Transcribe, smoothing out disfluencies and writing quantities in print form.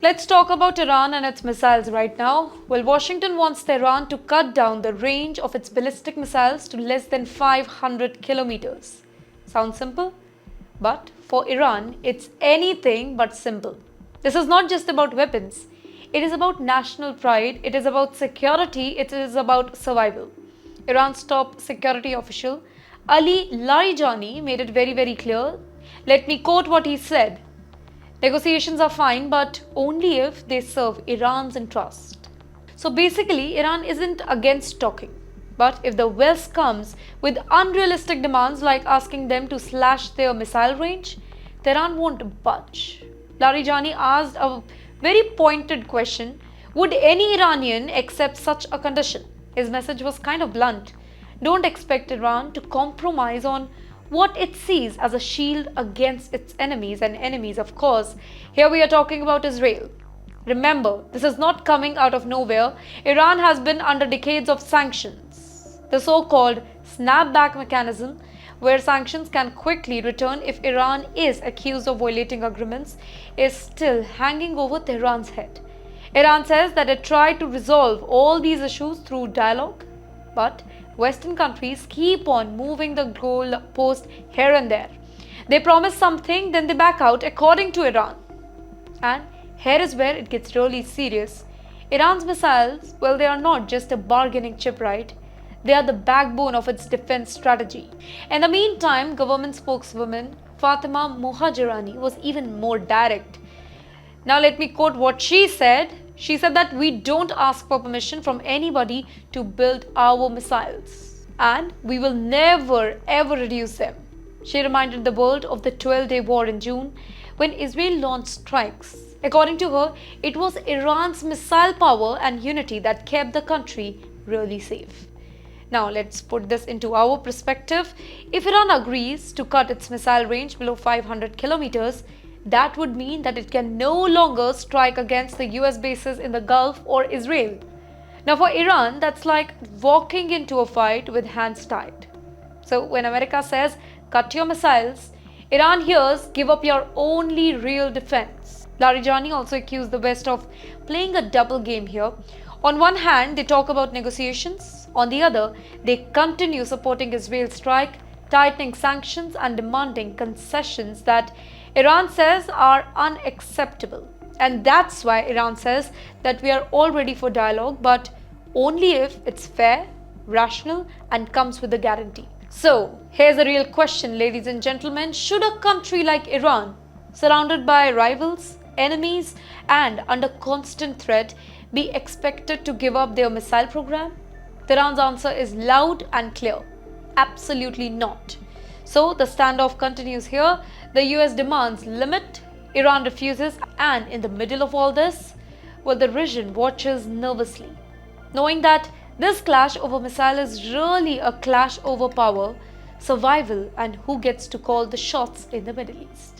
Let's talk about Iran and its missiles right now. Well, Washington wants Tehran to cut down the range of its ballistic missiles to less than 500 kilometers. Sounds simple? But for Iran, it's anything but simple. This is not just about weapons. It is about national pride, it is about security, it is about survival. Iran's top security official, Ali Larijani, made it very clear. Let me quote what he said. Negotiations are fine, but only if they serve Iran's interest. So basically, Iran isn't against talking. But if the West comes with unrealistic demands like asking them to slash their missile range, Tehran won't budge. Larijani asked a very pointed question: would any Iranian accept such a condition? His message was kind of blunt. Don't expect Iran to compromise on what it sees as a shield against its enemies, and enemies, of course, here we are talking about Israel. Remember, this is not coming out of nowhere. Iran has been under decades of sanctions. The so-called snapback mechanism, where sanctions can quickly return if Iran is accused of violating agreements, is still hanging over Tehran's head. Iran says that it tried to resolve all these issues through dialogue, but Western countries keep on moving the goal post here and there. They promise something, then they back out, according to Iran. And here is where it gets really serious. Iran's missiles, well, they are not just a bargaining chip, right? They are the backbone of its defense strategy. In the meantime, government spokeswoman Fatima Mohajirani was even more direct. Now let me quote what she said. She said that we don't ask for permission from anybody to build our missiles, and we will never ever reduce them. She reminded the world of the 12-day war in June when Israel launched strikes. According to her, it was Iran's missile power and unity that kept the country really safe. Now let's put this into our perspective. If Iran agrees to cut its missile range below 500 kilometers, that would mean that it can no longer strike against the US bases in the Gulf or Israel. Now for Iran, that's like walking into a fight with hands tied. So when America says, cut your missiles, Iran hears, give up your only real defense. Larijani also accused the West of playing a double game here. On one hand, they talk about negotiations. On the other, they continue supporting Israel's strike, tightening sanctions and demanding concessions that Iran says are unacceptable. And that's why Iran says that we are all ready for dialogue, but only if it's fair, rational, and comes with a guarantee. So, here's a real question, ladies and gentlemen. Should a country like Iran, surrounded by rivals, enemies, and under constant threat, be expected to give up their missile program? Tehran's answer is loud and clear. Absolutely not. So the standoff continues here. The US demands limit, Iran refuses, and in the middle of all this, well, the region watches nervously, knowing that this clash over missile is really a clash over power, survival, and who gets to call the shots in the Middle East.